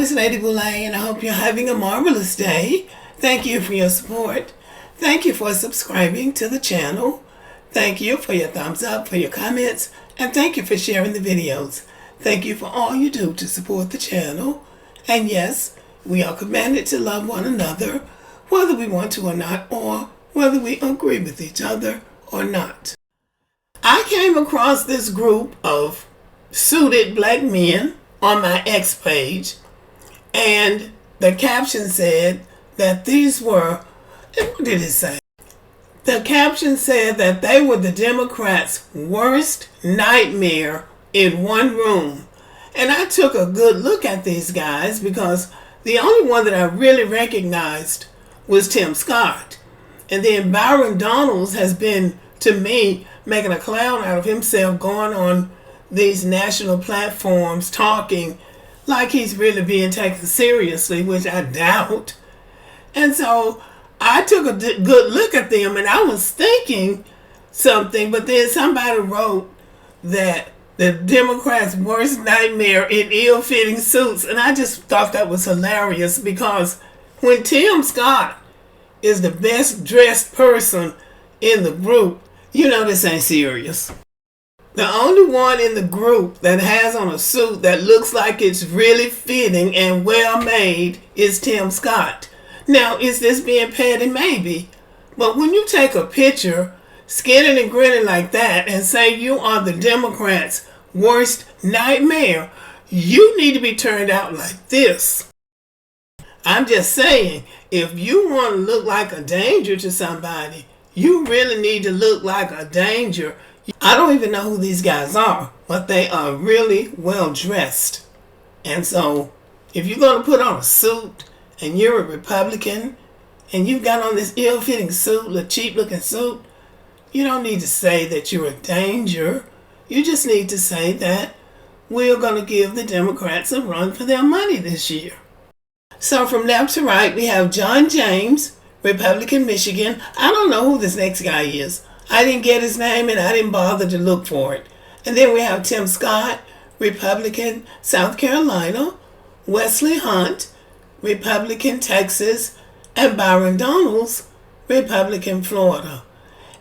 is Lady Boulay, and I hope you're having a marvelous day. Thank you for your support. Thank you for subscribing to the channel. Thank you for your thumbs up, for your comments, and thank you for sharing the videos. Thank you for all you do to support the channel. And yes, we are commanded to love one another, whether we want to or not, or whether we agree with each other or not. I came across this group of suited black men on my X page, and the caption said that these were, and what did it say? The caption said that they were the Democrats' worst nightmare in one room. And I took a good look at these guys because the only one that I really recognized was Tim Scott. And then Byron Donalds has been, to me, making a clown out of himself, going on these national platforms talking like he's really being taken seriously, which I doubt. And so I took a good look at them, and I was thinking something, but then somebody wrote that the Democrats' worst nightmare in ill-fitting suits, and I just thought that was hilarious, because when Tim Scott is the best dressed person in the group, you know this ain't serious. The only one in the group that has on a suit that looks like it's really fitting and well made is Tim Scott. Now, is this being petty? Maybe. But when you take a picture, skinning and grinning like that, and say you are the Democrats' worst nightmare, you need to be turned out like this. I'm just saying, if you want to look like a danger to somebody, you really need to look like a danger. I don't even know who these guys are, but they are really well dressed. And so, if you're going to put on a suit, and you're a Republican, and you've got on this ill-fitting suit, a cheap-looking suit, you don't need to say that you're a danger. You just need to say that we're going to give the Democrats a run for their money this year. So from left to right, we have John James, Republican, Michigan. I don't know who this next guy is. I didn't get his name, and I didn't bother to look for it. And then we have Tim Scott, Republican, South Carolina, Wesley Hunt, Republican, Texas, and Byron Donalds, Republican, Florida.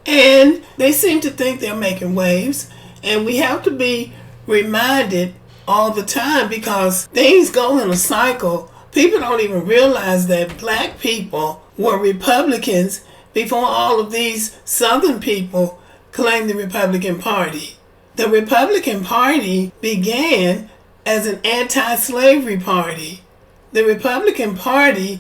And they seem to think they're making waves, and we have to be reminded all the time, because things go in a cycle. People don't even realize that black people were Republicans before all of these Southern people claimed the Republican Party. The Republican Party began as an anti-slavery party. The Republican Party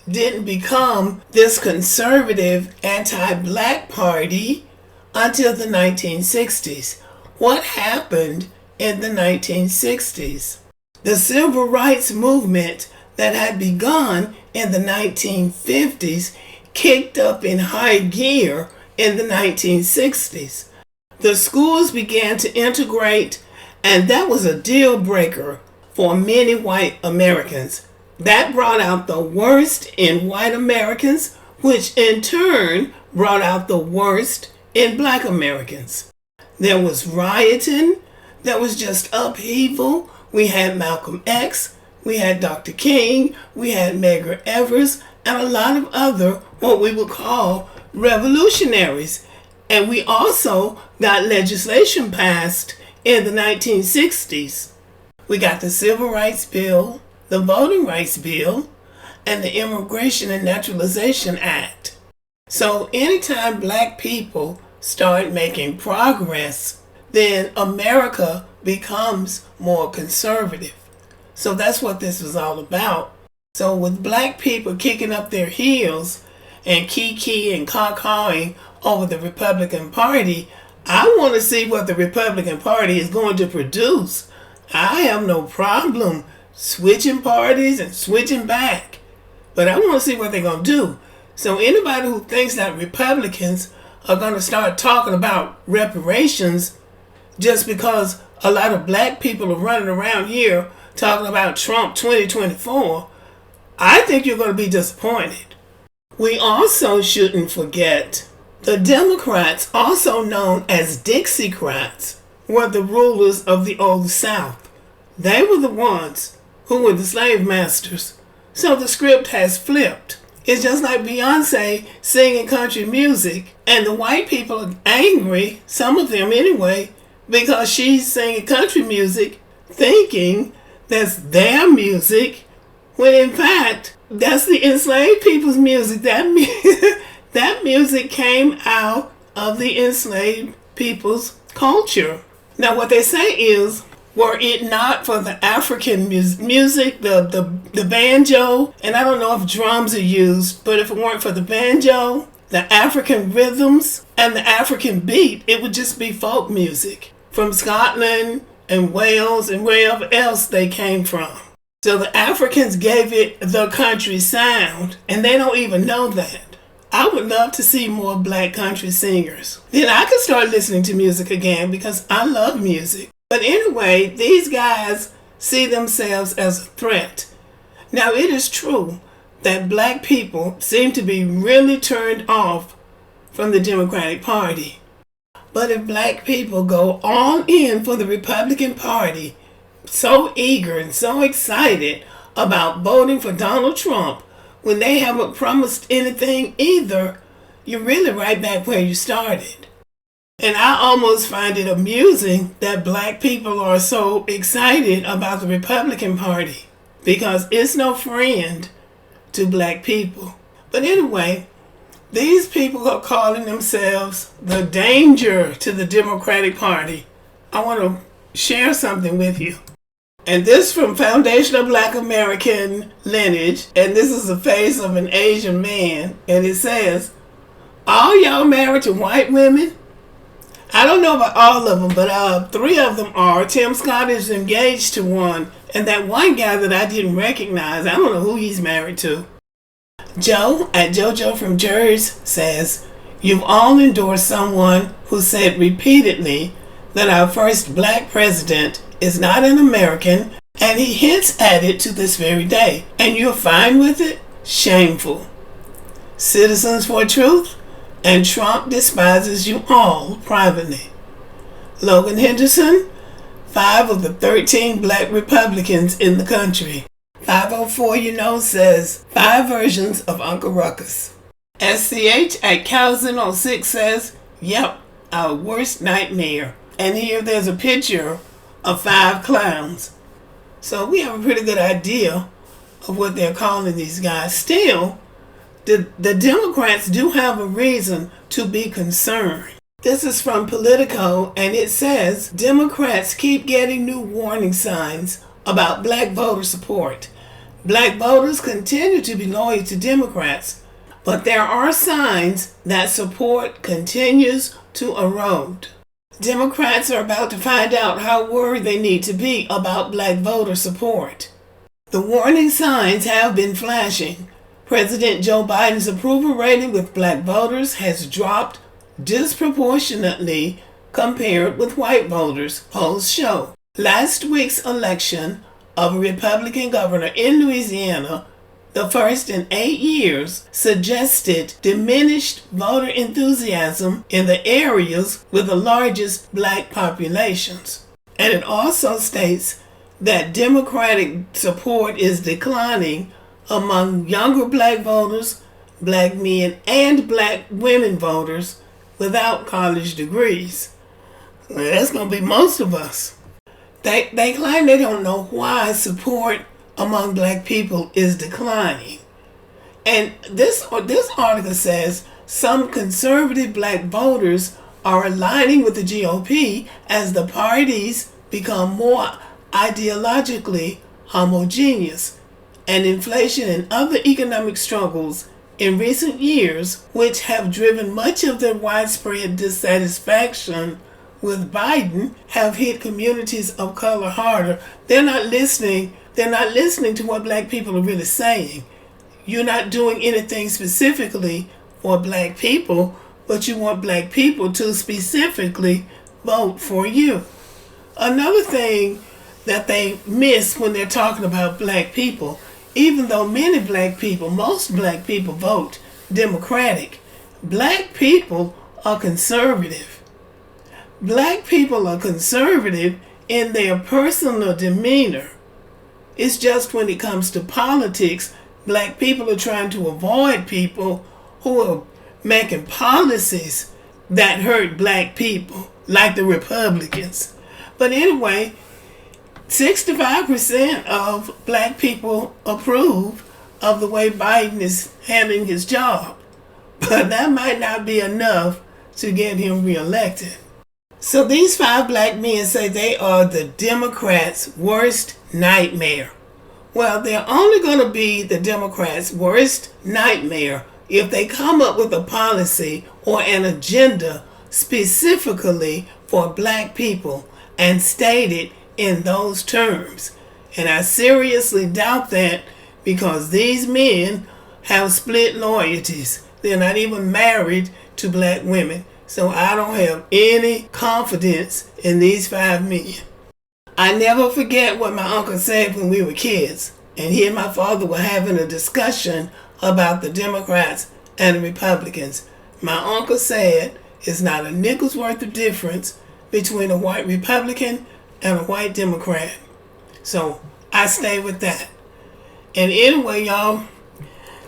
didn't become this conservative anti-black party until the 1960s. What happened in the 1960s? The civil rights movement that had begun in the 1950s kicked up in high gear in the 1960s. The schools began to integrate, and that was a deal breaker for many white Americans. That brought out the worst in white Americans, which in turn brought out the worst in black Americans. There was rioting, there was just upheaval. We had Malcolm X, we had Dr. King, we had Medgar Evers, and a lot of other what we would call revolutionaries. And we also got legislation passed in the 1960s. We got the Civil Rights Bill, the Voting Rights Bill, and the Immigration and Naturalization Act. So anytime black people start making progress, then America becomes more conservative. So that's what this was all about. So with black people kicking up their heels and kiki and caw-cawing over the Republican Party, I want to see what the Republican Party is going to produce. I have no problem switching parties and switching back, but I want to see what they're going to do. So anybody who thinks that Republicans are going to start talking about reparations just because a lot of black people are running around here talking about Trump 2024, I think you're going to be disappointed. We also shouldn't forget the Democrats, also known as Dixiecrats, were the rulers of the Old South. They were the ones who were the slave masters. So the script has flipped. It's just like Beyonce singing country music, and the white people are angry, some of them anyway, because she's singing country music thinking that's their music, when in fact, that's the enslaved people's music. That music came out of the enslaved people's culture. Now what they say is, were it not for the African music, the banjo, and I don't know if drums are used, but if it weren't for the banjo, the African rhythms, and the African beat, it would just be folk music from Scotland and Wales and wherever else they came from. So the Africans gave it the country sound, and they don't even know that. I would love to see more black country singers. Then I could start listening to music again because I love music. But anyway, these guys see themselves as a threat. Now, it is true that black people seem to be really turned off from the Democratic Party. But if black people go all in for the Republican Party, so eager and so excited about voting for Donald Trump when they haven't promised anything either, you're really right back where you started. And I almost find it amusing that black people are so excited about the Republican Party because it's no friend to black people. But anyway, these people are calling themselves the danger to the Democratic Party. I want to share something with you. And this from Foundation of Black American Lineage, and this is the face of an Asian man, and it says, all y'all married to white women? I don't know about all of them, but 3 of them are. Tim Scott is engaged to one, and that one guy that I didn't recognize, I don't know who he's married to. Joe at JoJo from Jersey says, you've all endorsed someone who said repeatedly that our first black president is not an American, and he hints at it to this very day. And you're fine with it? Shameful. Citizens for Truth, and Trump despises you all privately. Logan Henderson, 5 of the 13 black Republicans in the country. 504 says 5 versions of Uncle Ruckus. SCH at Calzin06 says, yep, our worst nightmare. And here there's a picture of 5 clowns. So we have a pretty good idea of what they're calling these guys. Still, the Democrats do have a reason to be concerned. This is from Politico, and it says, Democrats keep getting new warning signs about black voter support. Black voters continue to be loyal to Democrats, but there are signs that support continues to erode. Democrats are about to find out how worried they need to be about black voter support. The warning signs have been flashing. President Joe Biden's approval rating with black voters has dropped disproportionately compared with white voters, polls show. Last week's election of a Republican governor in Louisiana, the first in 8 years, suggested diminished voter enthusiasm in the areas with the largest black populations. And it also states that Democratic support is declining among younger black voters, black men, and black women voters without college degrees. Well, that's going to be most of us. They claim they don't know why support among black people is declining. And this article says some conservative black voters are aligning with the GOP as the parties become more ideologically homogeneous, and inflation and other economic struggles in recent years, which have driven much of their widespread dissatisfaction with Biden, have hit communities of color harder. They're not listening to what black people are really saying. You're not doing anything specifically for black people, but you want black people to specifically vote for you. Another thing that they miss when they're talking about black people, even though most black people vote Democratic, black people are conservative. Black people are conservative in their personal demeanor. It's just when it comes to politics, black people are trying to avoid people who are making policies that hurt black people, like the Republicans. But anyway, 65% of black people approve of the way Biden is handling his job. But that might not be enough to get him reelected. So these 5 black men say they are the Democrats' worst nightmare. Well, they're only going to be the Democrats' worst nightmare if they come up with a policy or an agenda specifically for black people and state it in those terms. And I seriously doubt that, because these men have split loyalties. They're not even married to black women. So I don't have any confidence in these 5 men. I never forget what my uncle said when we were kids, and he and my father were having a discussion about the Democrats and the Republicans. My uncle said it's not a nickel's worth of difference between a white Republican and a white Democrat. So I stay with that. And anyway, y'all,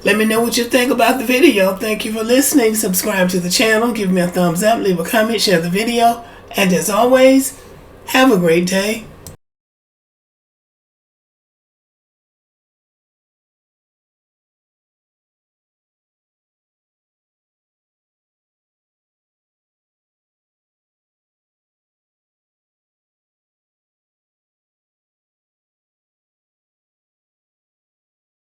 let me know what you think about the video. Thank you for listening. Subscribe to the channel. Give me a thumbs up. Leave a comment. Share the video. And as always, have a great day.